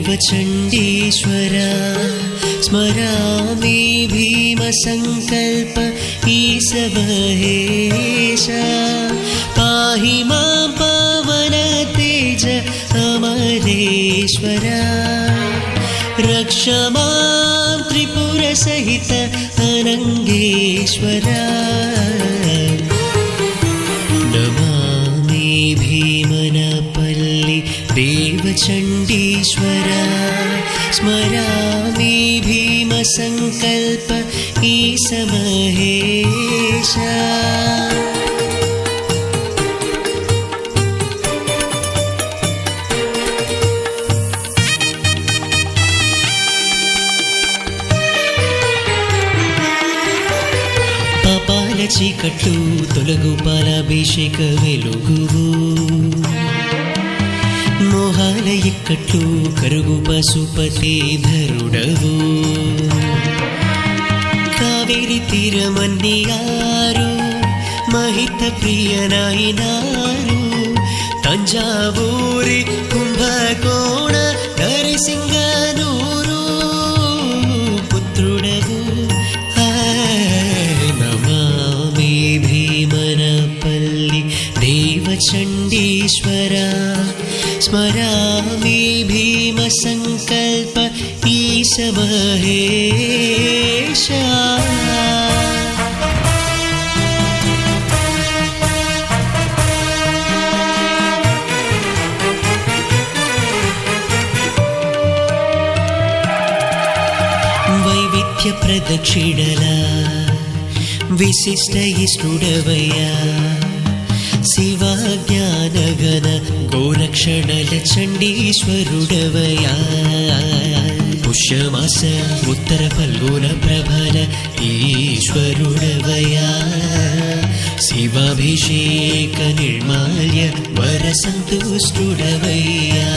देवचण्डीश्वरा स्मरामि भीमसङ्कल्प ईश महेशा पाहि मां पावनतेज अमरेश्वरा रक्ष मां त्रिपुरसहित अनङ्गेश्वरा नमामि भीमनपल्लि देवचण्डीश्वरा स्मरामि भीमसङ्कल्प ईश महेशा చీకట్లు తొలగు పాలాభిషేక వెలుగువు మోహాల ఇక్కట్లు కరుగు పశుపతి ధరుడవు కావేరి తీరమన్నియారు మహిత ప్రియనాయినారు తంజావూరి కుంభకోణ నరసింగనూరు పుత్రుడవు भीमनपल्लि देवचण्डीश्वरा स्मरामि भीमसङ्कल्प ईश महेशा वैविध्य प्रदक्षिणला विशिष्ट इष्टुडवया शिवा ज्ञानगण गोरक्षणल चण्डीश्वरुडवया पुष्यमास उत्तर फल्गुन प्रबल ईश्वरुडवया शिवाभिषेक निर्माल्य वरसन्तुष्टुडवया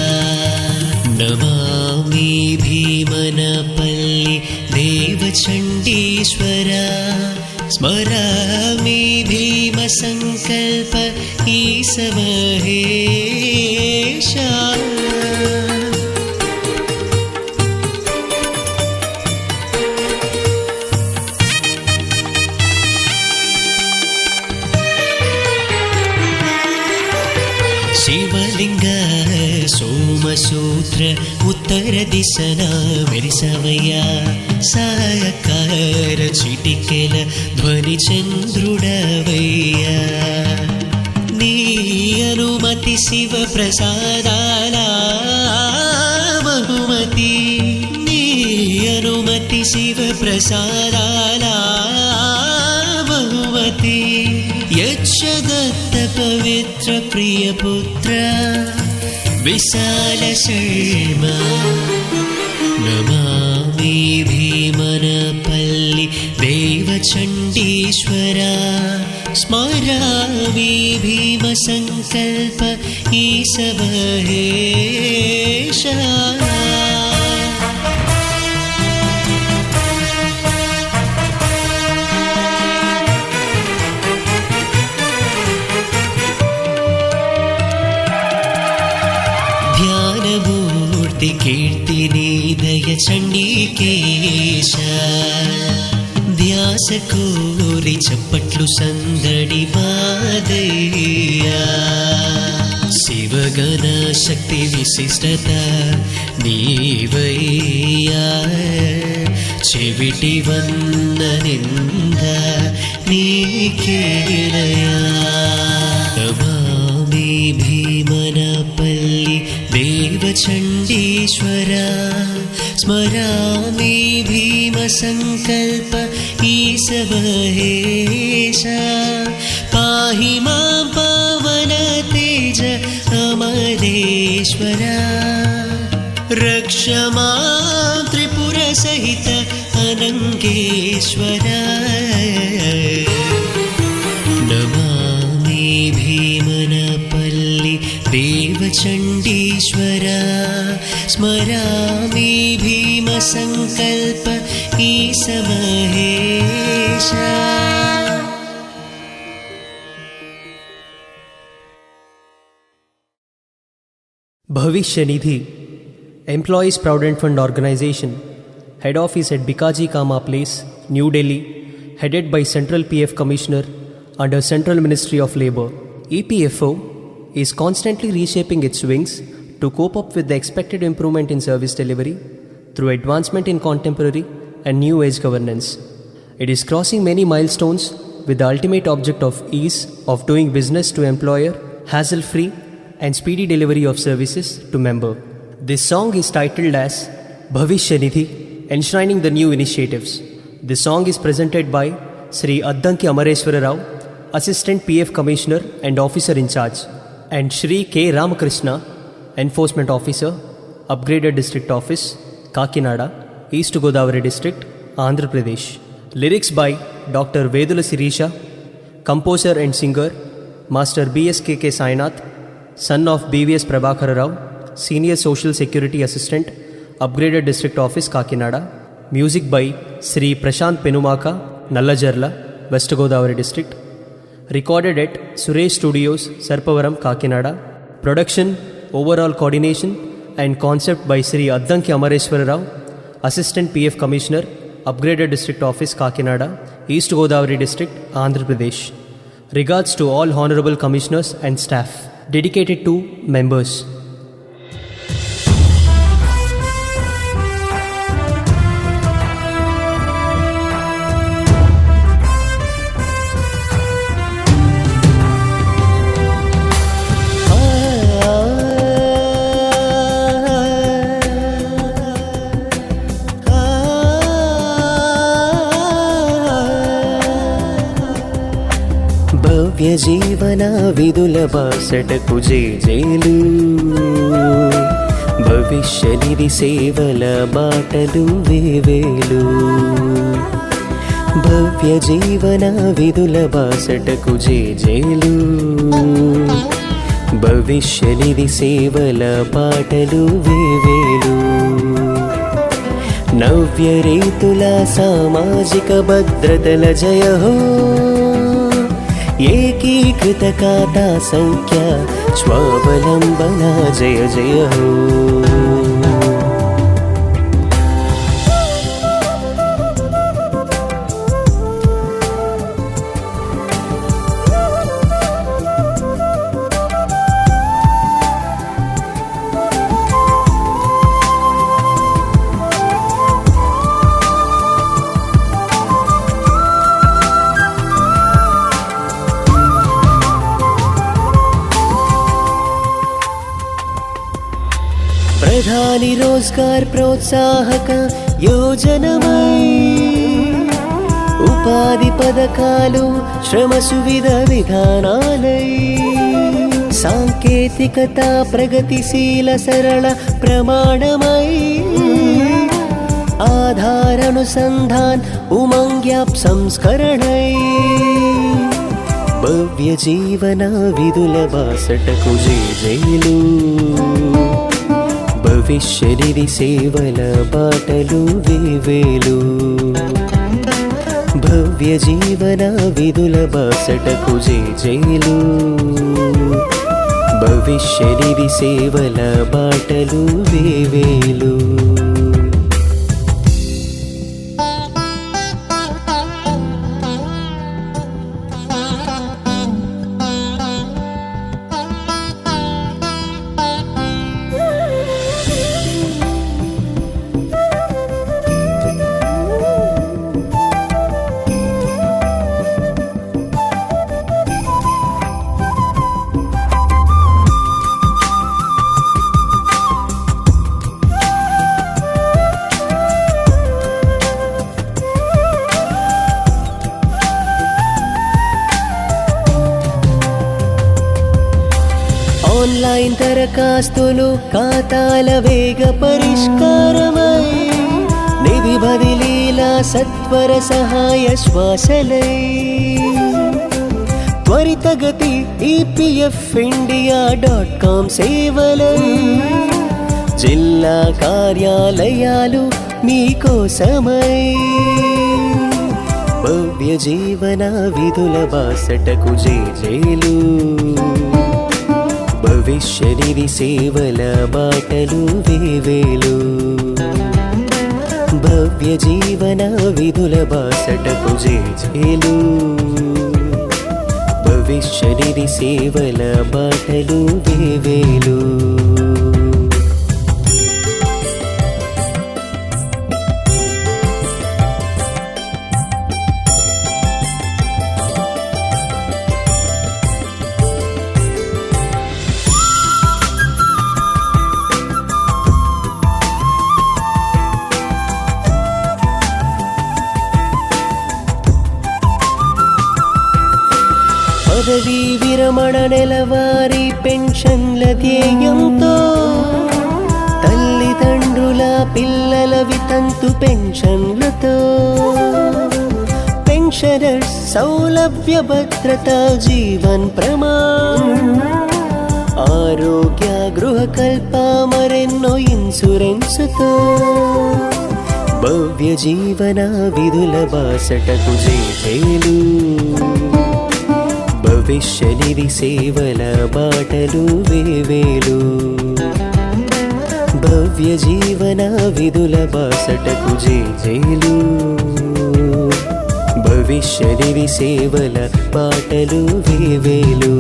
नमामि भीमनपल्लि देवचण्डीश्वरा स्मरामि भीमसङ्कल्प ईश महेशा शिवलिंग सोमसूत्र उत्तर दिशना मेरिसवया साकार चिटिकेल ध्वनि चंद्रुडवया नी अनुमति शिव प्रसादाला बहुमति नी अनुमति शिव प्रसादाला बहुमति यच्छदत्त पवित्र प्रिय पुत्र विशाल शर्मा नमामि भीमनपल्लि देवचण्डीश्वरा स्मरामि भीमसङ्कल्प ईश महेशा कीर्तिनिदय चण्डीकेश ध्यास कोरि चप्पट्लु संदडि बादय्या शिवगण शक्ति विशिष्टता नीवయ్యా చెవిటి వన్ననింద నీకేనయా నమామి భీమనపల్లి देवचण्डीश्वरा स्मरामि भीमसङ्कल्प ईश महेशा पाहि मां पावनतेज अमरेश्वरा रक्ष मां त्रिपुरसहित अनङ्गेश्वरा नमामि भीमनपल्लि देवचण्डीश्वरा स्मरामि भीमसङ्कल्प ईश महेशा भविष्य निधि Employees Provident Fund Organization, head office at Bikaji Kama Place, New Delhi, headed by Central PF Commissioner under Central Ministry of Labour. EPFO is constantly reshaping its wings to cope up with the expected improvement in service delivery through advancement in contemporary and new age governance. It is crossing many milestones with the ultimate object of ease of doing business to employer, hassle-free and speedy delivery of services to member. This song is titled as Bhavishya Nidhi, enshrining the new initiatives. This song is presented by Sri Addanki Amareshwara Rao, Assistant PF Commissioner and Officer in Charge, and Shri K. Ramakrishna, Enforcement Officer, Upgraded District Office, Kakinada, East Godavari District, Andhra Pradesh. Lyrics by Dr. Vedula Sirisha, composer and singer Master B.S.K.K. Sainath, son of B.V.S. Prabhakara Rao, Senior Social Security Assistant, Upgraded District Office, Kakinada. Music by Sri Prashant Penumaka, Nallajarla, West Godavari District. Recorded at Suresh Studios, Sarpavaram, Kakinada. Production, overall coordination and concept by Sri Addanki Amareshwara Rao, Assistant PF Commissioner, Upgraded District Office, Kakinada, East Godavari District, Andhra Pradesh. Regards to all Honorable Commissioners and staff. Dedicated to members. భవ్య జీవన విధుల బాసటకు జేజేలు, భవిష్య నిధి సేవల బాటలు వేవేలు. భవ్య జీవన విధుల బాసటకు జేజేలు, భవిష్య నిధి సేవల బాటలు వేవేలు. నవ్య రీతుల సామాజిక భద్రతల జయహో, ఏకీకృత ఖాతా సంఖ్య స్వావలంబన జయ జయ హో. ప్రధాని రోజ్గార్ ప్రోత్సాహక యోజనమై, ఉపాధి పథకాలు శ్రమ సువిధ విధానాలై, సాంకేతికత ప్రగతిశీల సరళ ప్రమాణమై, ఆధార్ అనుసంధాన్ ఉమంగ్ యాప్ సంస్కరణై. భవ్య జీవన విధుల బాసటకు జేజేలు, భవిష్య నిధి సేవల బాటలు వేవేలు. భవ్య జీవన విధుల బాసటకు జేజేలు, భవిష్య నిధి సేవల బాటలు వేవేలు. ఆన్లైన్ దరఖాస్తులు ఖాతాల వేగ పరిష్కారమై, నిధి బదిలీల సత్వర సహాయ శ్వాసలై, త్వరితగతి EPFindia.com సేవలై, జిల్లా కార్యాలయాలు మీకోసమై. భవ్య జీవన విధుల బాసటకు జేజేలు, భవిష్య నిధి సేవల బాటలు వేవేలు. భవ్య జీవన విధుల బాసటకు జేజేలు భవిష్య నిధి సేవల బాటలు వేవేలు పదవీ విరమణ నెలవారీ పెన్షన్ల ధ్యేయంతో తల్లిదండ్రుల పిల్లల వితంతు పెన్షన్లతో పెన్షనర్స్ సౌలభ్య భద్రత జీవన్ ప్రమాణ్ ఆరోగ్య గృహకల్ప మరెన్నో ఇన్సూరెన్సుతో భవ్య జీవన విధుల బాసటకు జేజేలు భవిష్య నిధి సేవల బాటలు వేవేలు భవ్య జీవన విధుల బాసటకు జేజేలు భవిష్య నిధి సేవల బాటలు వేవేలు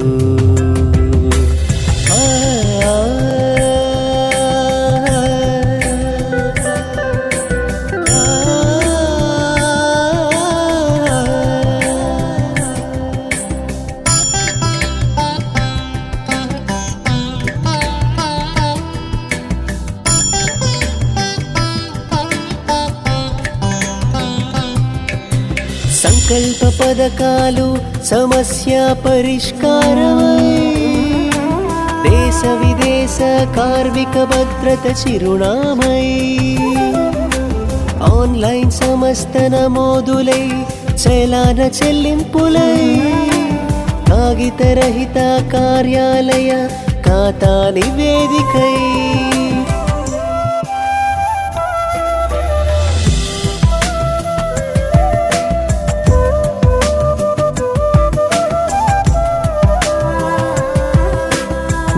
సంకల్ప పథకాలు సమస్య పరిష్కారమై దేశ విదేశ కార్మిక భద్రత చిరునామై ఆన్లైన్ సమస్త నమోదులై చలాన చెల్లింపులై కాగిత రహిత కార్యాలయ ఖాతా నివేదికై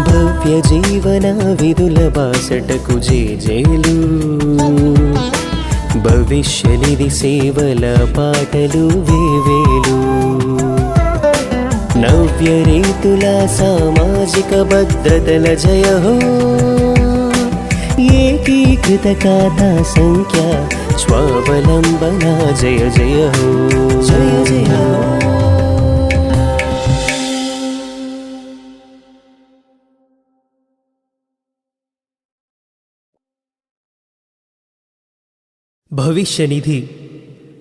భవ్య జీవన విధుల బాసటకు జేజేలు భవిష్య నిధి సేవల పాటలు వేవేలు నవ్య రీతుల సామాజిక భద్రతల జయ హో ఏకీకృత ఖాతా సంఖ్య స్వావలంబన జయ జయ హో జయ జయ హో Bhavishya Nidhi,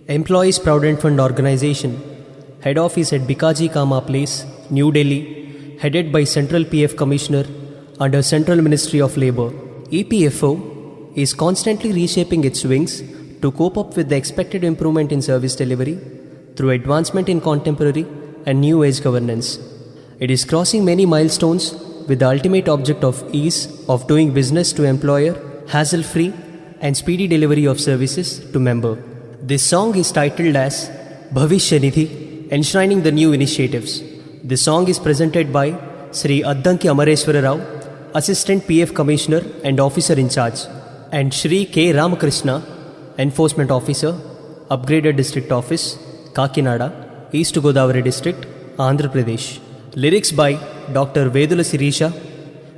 Employees Provident Fund Organization, Head Office at Bikaji Kama Place, New Delhi, headed by Central PF Commissioner under Central Ministry of Labour. EPFO is constantly reshaping its wings to cope up with the expected improvement in service delivery through advancement in contemporary and new age governance. It is crossing many milestones with the ultimate object of ease of doing business to employer, hassle-free and speedy delivery of services to member. This song is titled as Bhavishya Nidhi, enshrining the new initiatives. This song is presented by Sri Addanki Amareshwara Rao, Assistant PF Commissioner and Officer in Charge, and Sri K. Ramakrishna, Enforcement Officer, Upgraded District Office, Kakinada, East Godavari District, Andhra Pradesh. Lyrics by Dr. Vedula Sirisha,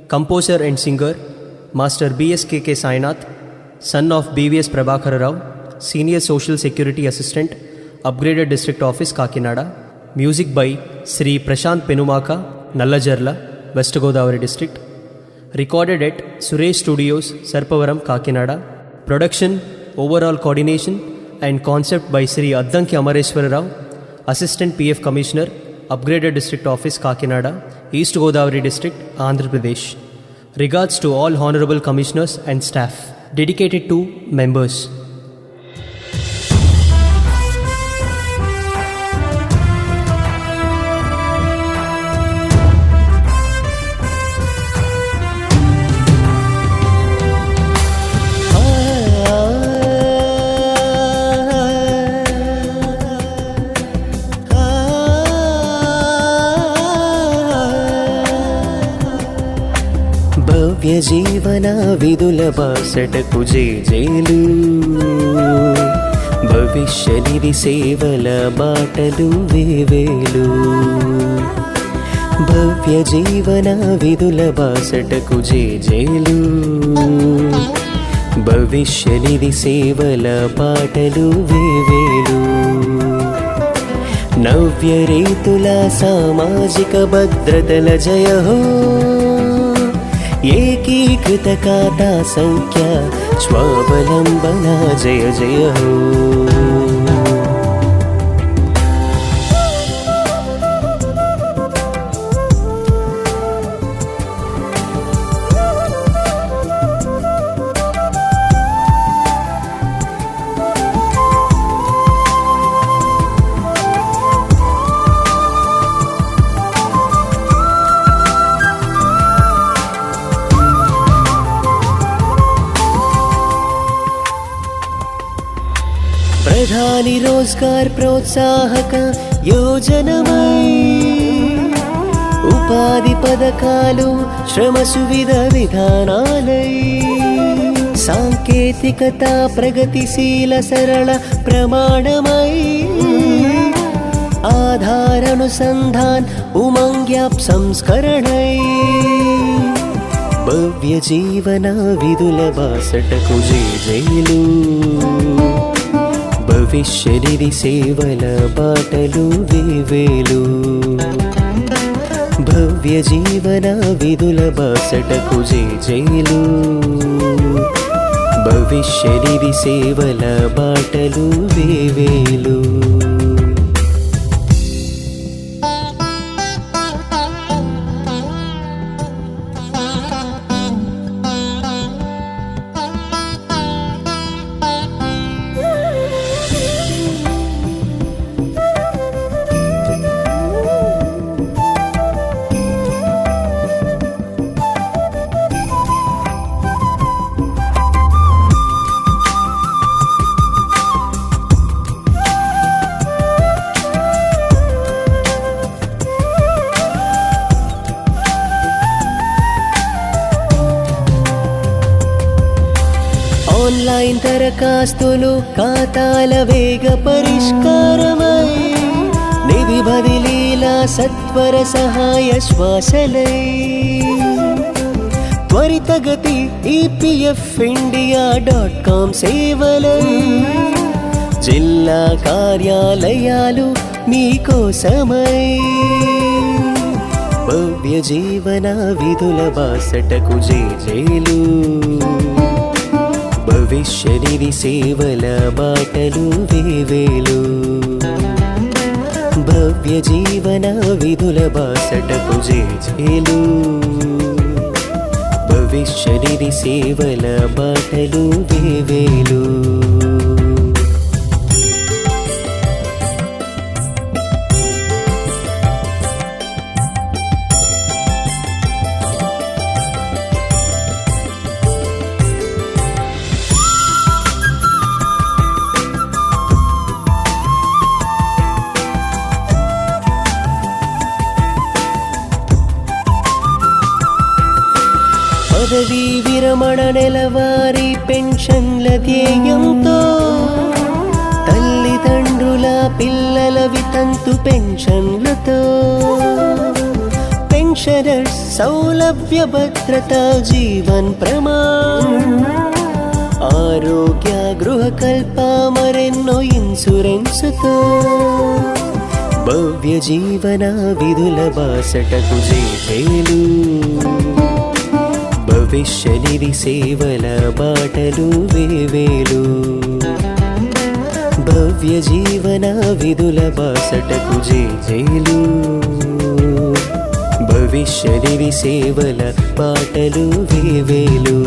Composer and Singer, Master B.S.K.K. Sainath, son of BVS Prabhakara Rao, Senior Social Security Assistant, Upgraded District Office, Kakinada. Music by Sri Prashant Penumaka, Nallajarla, West Godavari District. Recorded at Suresh Studios, Sarpavaram, Kakinada. Production, overall coordination and concept by Sri Addanki Amareshwara Rao, Assistant PF Commissioner, Upgraded District Office, Kakinada, East Godavari District, Andhra Pradesh. Regards to all Honorable Commissioners and staff. Dedicated to members. భవ్య జీవన విధుల బాసటకు జేజేలు భవిష్య నిధి సేవల బాటలు వేవేలు భవ్య జీవన విధుల బాసటకు జేజేలు భవిష్య నిధి సేవల బాటలు వేవేలు నవ్య రీతుల సామాజిక భద్రతల జయ హో ఏకీకృత ఖాతా సంఖ్య స్వావలంబన జయ జయ హో ప్రధాని రోజ్గార్ ప్రోత్సాహక యోజనమై ఉపాధి పథకాలు శ్రమ సువిధ విధానాలై సాంకేతికత ప్రగతిశీల సరళ ప్రమాణమై ఆధార్ అనుసంధాన్ ఉమంగ్ యాప్ సంస్కరణై భవ్య జీవన విధుల బాసటకు జేజేలు భవిష్య నిధి సేవల బాటలు వేవేలు భవ్య జీవన విధుల బాసటకు జేజేలు భవిష్య నిధి సేవల బాటలు వేవేలు ఆన్లైన్ దరఖాస్తులు ఖాతాల వేగ పరిష్కారమై నిధి బదిలీల సత్వర సహాయ శ్వాసలై త్వరితగతి EPFindia.com సేవలై జిల్లా కార్యాలయాలు మీకోసమై భవ్య జీవన విధుల బాసటకు జేజేలు భవిష్య నిధి సేవల బాటలు వేవేలు భవ్య జీవన విధుల బాసటకు జేజేలు భవిష్య నిధి సేవల బాటలు వేవేలు పదవీ విరమణ నెలవారీ పెన్షన్ల ధ్యేయంతో తల్లిదండ్రుల పిల్లల వితంతు పెన్షన్లతో పెన్షనర్స్ సౌలభ్య భద్రత జీవన్ ప్రమాణ్ ఆరోగ్య గృహకల్ప మరెన్నో ఇన్సూరెన్సుతో భవ్య జీవన విధుల బాసటకు జేజేలు భవిష్య నిధి సేవల బాటలు వేవేలు భవ్య జీవన విధుల బాసటకు జేజేలు భవిష్య నిధి సేవల బాటలు వేవేలు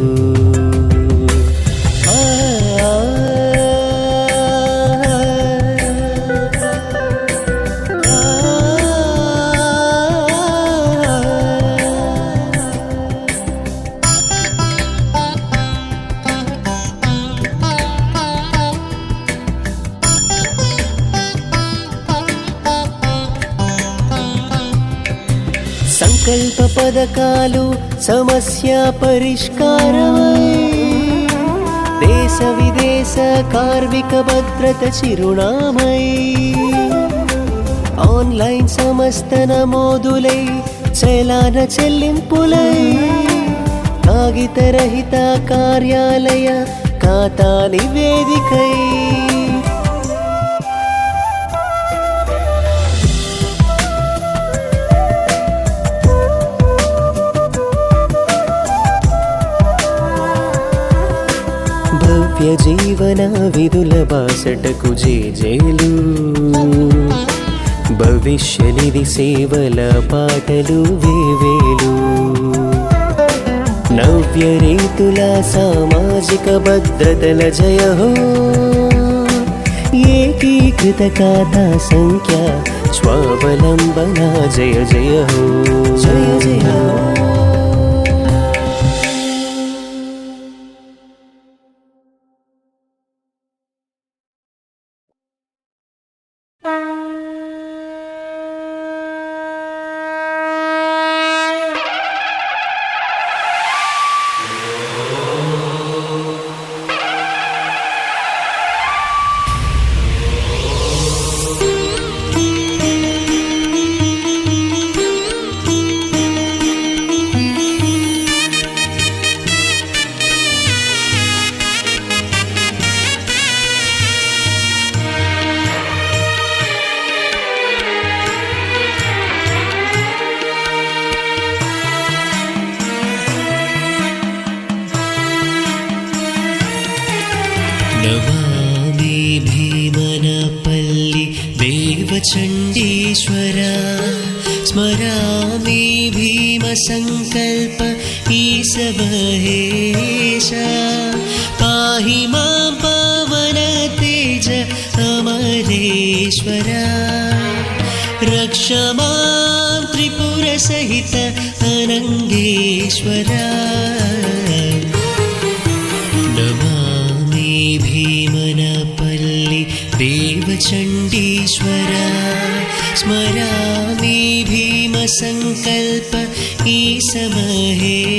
సంకల్ప పథకాలు సమస్య పరిష్కారమై దేశ విదేశ కార్మిక భద్రత చిరునామై ఆన్లైన్ సమస్త నమోదులై చలాన చెల్లింపులై కాగితరహిత కార్యాలయ ఖాతా నివేదికై భవ్య జీవన విధుల బాసటకు జేజేలు భవిష్య నిధి సేవల పాటలు వేవేలు నవ్య రీతుల సామాజిక భద్రతల జయ హో ఏకీకృత ఖాతా సంఖ్య స్వావలంబన జయ జయ హో జయ జయ హో. नमामि भीमनपल्ली देवचण्डीश्वर स्मरामि भीमसङ्कल्प ईशमहेश पाहि मां पावनतेज अमरेश्वर रक्ष मां त्रिपुरसहित अनङ्गेश्वर भीमनपल्ली देवचण्डीश्वर स्मरामि भीमसङ्कल्प ईशमहेश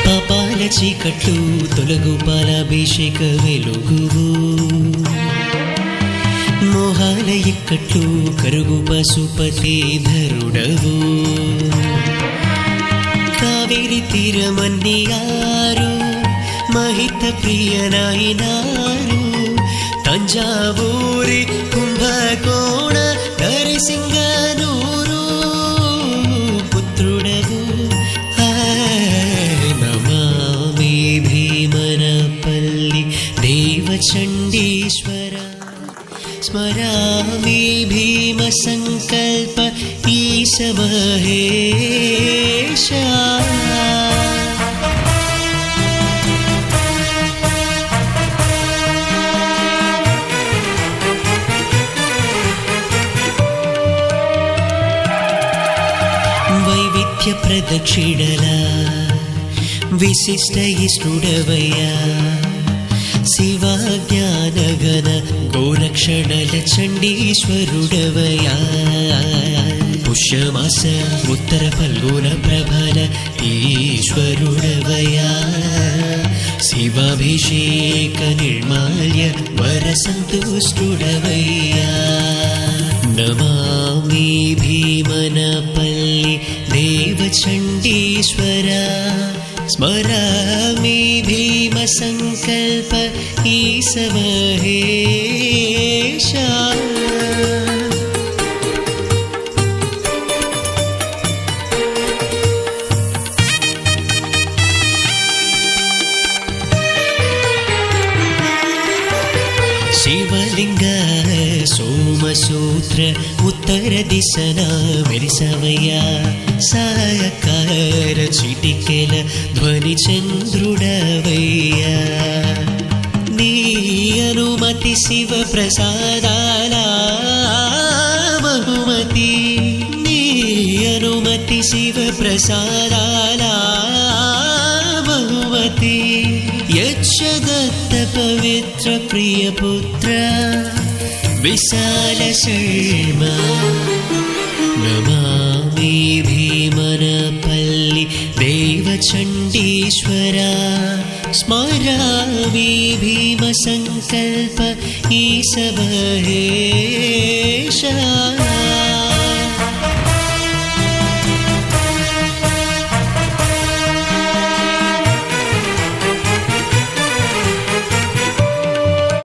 పాపాల చీకట్లు తొలగు పాలాభిషేక వెలుగువు మోహాల ఇక్కట్లు కరుగు పశుపతి ధరుడవు కావేరి తీరమన్నియారు మహిత ప్రియనాయినారు తంజావూరి కుంభకోణ నరసింగనూరు పుత్రుడవు నమామి భీమనపల్లి దేవచण्डीश्वर स्मरामि भीमसङ्कल्प ईशमहेश వైవిధ్య ప్రదక్షిణల విశిష్ట ఇష్టుడవయ్యా శివ జ్ఞానగణ గోరక్షణల చండీశ్వరుడవయా పుష్యమాస ఉత్తర ఫల్గుణ ప్రభల ఈశ్వరుడవయా శివాభిషేక నిర్మాల్య వర సంతుష్టుడవయ్యా నమామి భీమనపల్లి దేవచण्डीश्वर स्मरामि भीमसङ्कल्प ईशमहेश शिवलिंग सोमसूत्र उत्तर दिशन मेरिसवయ్యా సాయకార చిటికెల ధ్వని చంద్రుడవయ్యా నీ అనుమతి శివ ప్రసాదాల బహుమతి నీ అనుమతి శివ ప్రసాదాల బహుమతి యక్షదత్త పవి मित्रप्रियपुत्र विशालशर्मा नमामि भीमनपल्लि देवचण्डीश्वरा स्मरामि भीमसङ्कल्प ईशमहेशा